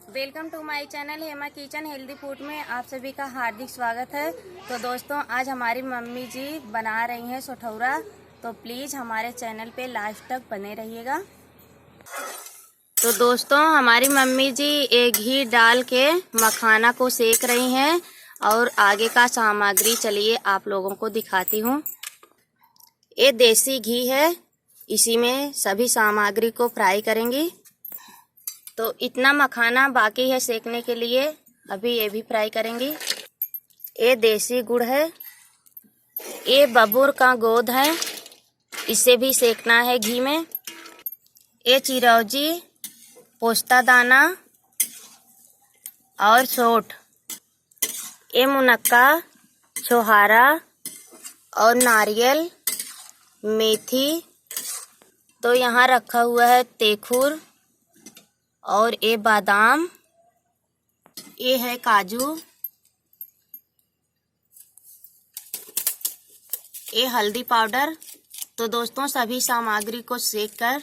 Welcome to my channel Hema kitchen healthy food में आप सभी का हार्दिक स्वागत है। तो दोस्तों आज हमारी मम्मी जी बना रही हैं सोठौरा, तो प्लीज़ हमारे चैनल पे लास्ट तक बने रहिएगा। तो दोस्तों हमारी मम्मी जी एक घी डाल के मखाना को सेक रही हैं और आगे का सामग्री चलिए आप लोगों को दिखाती हूँ। ये देसी घी है, इसी में सभी सामग्री को फ्राई करेंगी। तो इतना मखाना बाकी है सेकने के लिए, अभी ये भी फ्राई करेंगी। ये देसी गुड़ है, ये बबूर का गोद है, इसे भी सेकना है घी में। ये चिरौंजी, पोस्ता दाना और सोंठ, ये मुनक्का, छोहारा और नारियल, मेथी। तो यहाँ रखा हुआ है तेखुर और ये बादाम, ये है काजू, ये हल्दी पाउडर। तो दोस्तों सभी सामग्री को सेक कर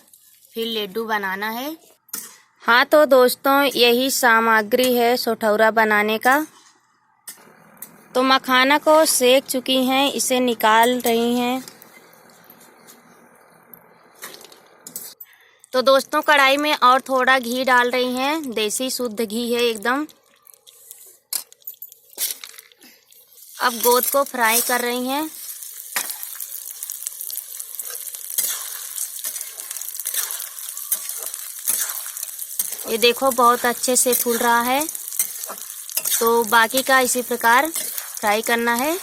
फिर लड्डू बनाना है। हाँ तो दोस्तों यही सामग्री है सोठौरा बनाने का। तो मखाना को सेक चुकी हैं, इसे निकाल रही हैं। तो दोस्तों कढ़ाई में और थोड़ा घी डाल रही हैं, देसी शुद्ध घी है एकदम। अब गोद को फ्राई कर रही हैं। ये देखो बहुत अच्छे से फूल रहा है। तो बाकी का इसी प्रकार फ्राई करना है।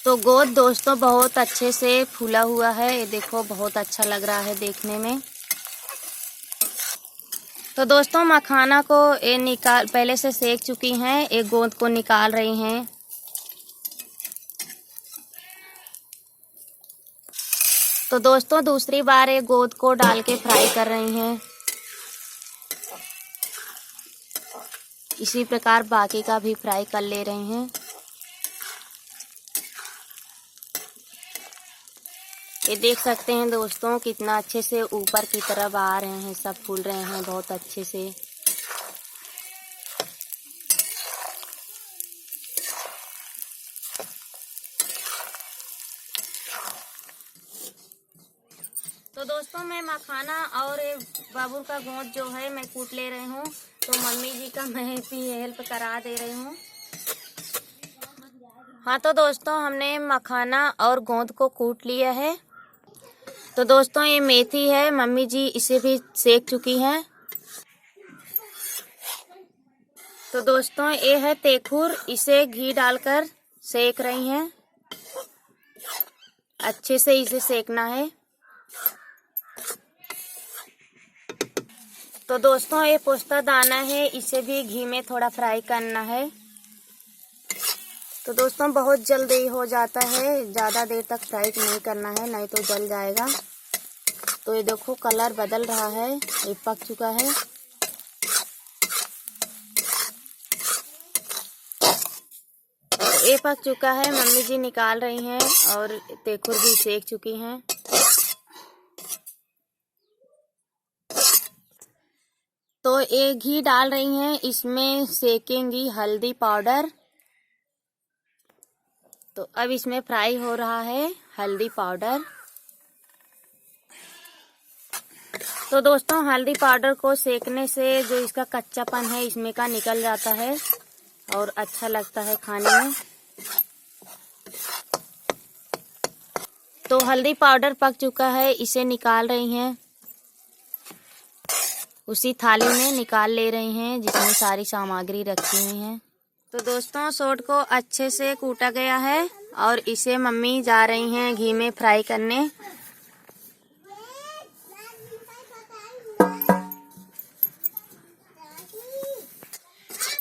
तो गोद दोस्तों बहुत अच्छे से फूला हुआ है, ये देखो बहुत अच्छा लग रहा है देखने में। तो दोस्तों मखाना को ये निकाल पहले से सेक चुकी हैं, एक गोंद को निकाल रही हैं। तो दोस्तों दूसरी बार एक गोंद को डाल के फ्राई कर रही हैं। इसी प्रकार बाकी का भी फ्राई कर ले रही हैं। ये देख सकते हैं दोस्तों कितना अच्छे से ऊपर की तरफ आ रहे हैं, सब फूल रहे हैं बहुत अच्छे से। तो दोस्तों मैं मखाना और बबूर का गोंद जो है मैं कूट ले रही हूँ। तो मम्मी जी का मैं भी हेल्प करा दे रही हूँ। हाँ तो दोस्तों हमने मखाना और गोंद को कूट लिया है। तो दोस्तों ये मेथी है, मम्मी जी इसे भी सेक चुकी हैं। तो दोस्तों ये है तेखुर, इसे घी डालकर सेक रही हैं। अच्छे से इसे सेकना है। तो दोस्तों ये पोस्ता दाना है, इसे भी घी में थोड़ा फ्राई करना है। तो दोस्तों बहुत जल्दी हो जाता है, ज़्यादा देर तक फ्राई नहीं करना है नहीं तो जल जाएगा। तो ये देखो कलर बदल रहा है, ये पक चुका है। तो ये पक चुका है, मम्मी जी निकाल रही हैं और तेखुर भी सेक चुकी हैं। तो ये घी डाल रही हैं, इसमें सेकेंगी हल्दी पाउडर। तो अब इसमें फ्राई हो रहा है हल्दी पाउडर। तो दोस्तों हल्दी पाउडर को सेकने से जो इसका कच्चापन है इसमें का निकल जाता है और अच्छा लगता है खाने में। तो हल्दी पाउडर पक चुका है, इसे निकाल रही हैं। उसी थाली में निकाल ले रही हैं जिसमें सारी सामग्री रखी हुई हैं। तो दोस्तों सोंठ को अच्छे से कूटा गया है और इसे मम्मी जा रही हैं घी में फ्राई करने।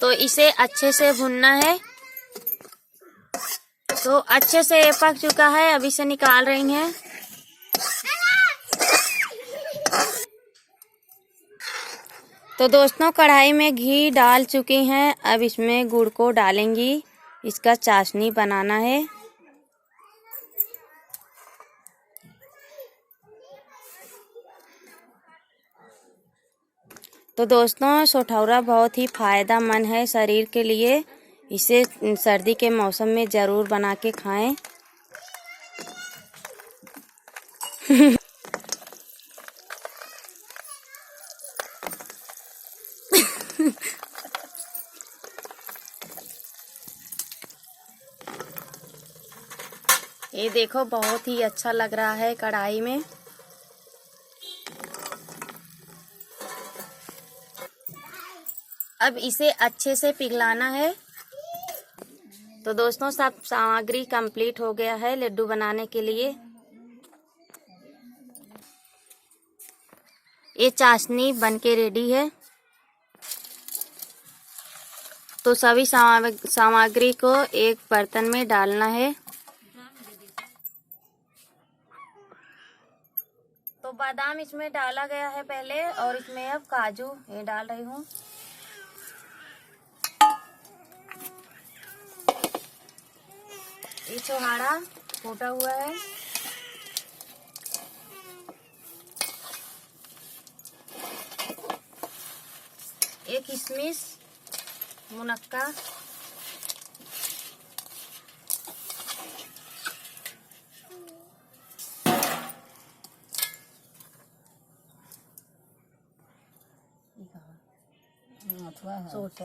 तो इसे अच्छे से भुनना है। तो अच्छे से पक चुका है, अब इसे निकाल रही हैं। तो दोस्तों कढ़ाई में घी डाल चुकी हैं, अब इसमें गुड़ को डालेंगी, इसका चाशनी बनाना है। तो दोस्तों सोठौरा बहुत ही फ़ायदेमंद है शरीर के लिए। इसे सर्दी के मौसम में ज़रूर बना के खाएं। ये देखो बहुत ही अच्छा लग रहा है कढ़ाई में। अब इसे अच्छे से पिघलाना है। तो दोस्तों सब सामग्री कंप्लीट हो गया है लड्डू बनाने के लिए। ये चाशनी बनके रेडी है। तो सभी सामग्री को एक बर्तन में डालना है। तो बादाम इसमें डाला गया है पहले, और इसमें अब काजू ये डाल रही हूँ। ये छोहाड़ा फूटा हुआ है। एक किशमिश, मुनक्का, सोठ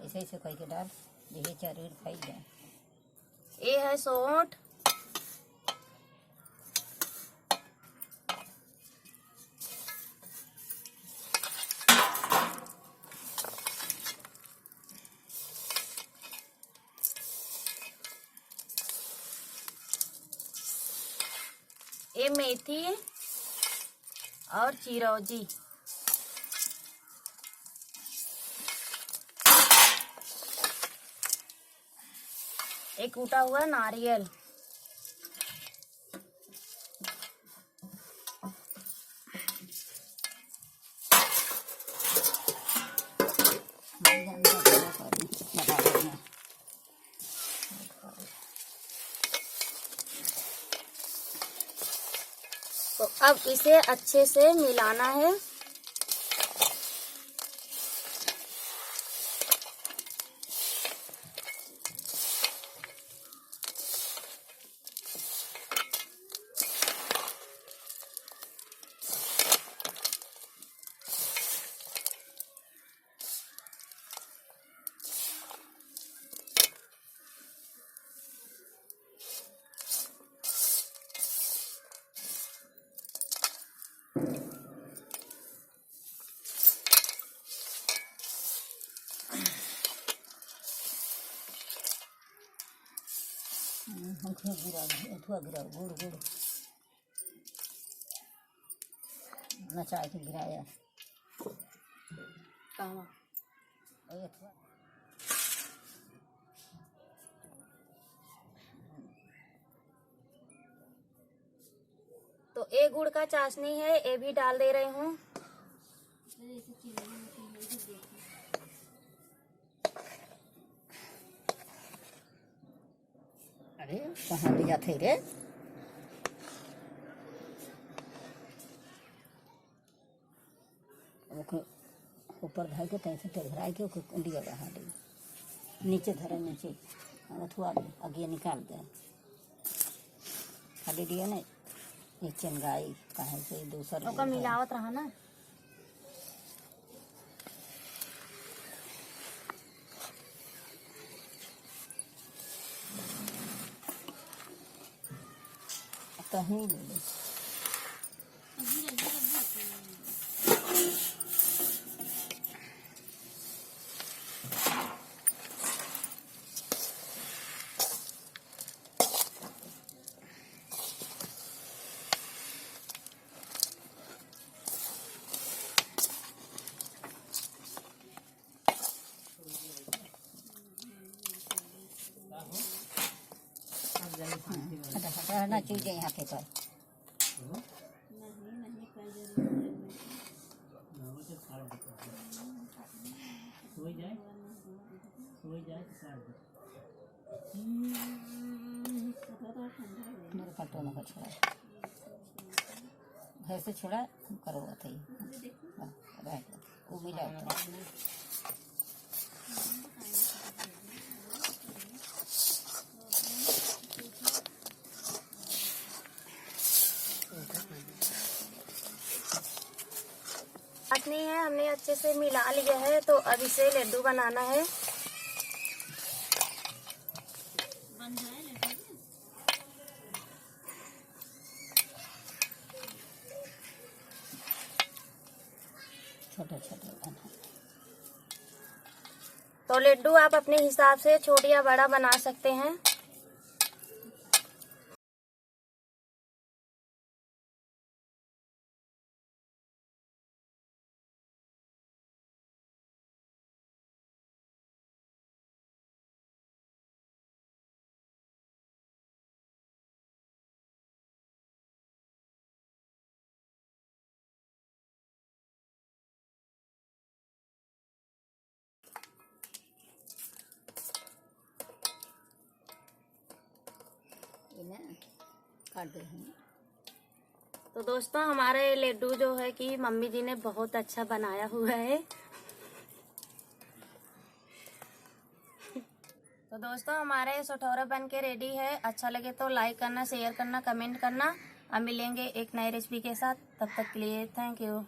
ऐसे ऐसे कह के डाल यही जरूर खाई जाए। ये है सौंठ, ये मेथी और चिरौंजी, एक कूटा हुआ नारियल, तो अब इसे अच्छे से मिलाना है। गिरा गुड़ गुड़ नचा के गिराया। तो ये गुड़ का चाशनी है, ये भी डाल दे रही हूँ। अरे कहाँ लिया थे रे? ऊपर धर के तैसे टेढ़ाई के दिया रहा नीचे धरे नीचे अथवा आगे निकाल दे खाली दिया नहीं ये चंगाई कहाँ से दूसरा मिलावत रहा ना। कहीं ले ले हटाना चाहिए यहाँ पे पर मेरे पट्टों में छोड़ा घर से छोड़ा करो वो मिलाते हैं। बात नहीं है, हमने अच्छे से मिला लिया है। तो अब इसे लड्डू बनाना है। छोटा छोटा बना। तो लड्डू आप अपने हिसाब से छोटा या बड़ा बना सकते हैं। इन्हें काट दे हैं। तो दोस्तों हमारे लड्डू जो है कि मम्मी जी ने बहुत अच्छा बनाया हुआ है। तो दोस्तों हमारे सोठौरा बन के रेडी है। अच्छा लगे तो लाइक करना, शेयर करना, कमेंट करना। अब मिलेंगे एक नई रेसिपी के साथ। तब तक के लिए थैंक यू।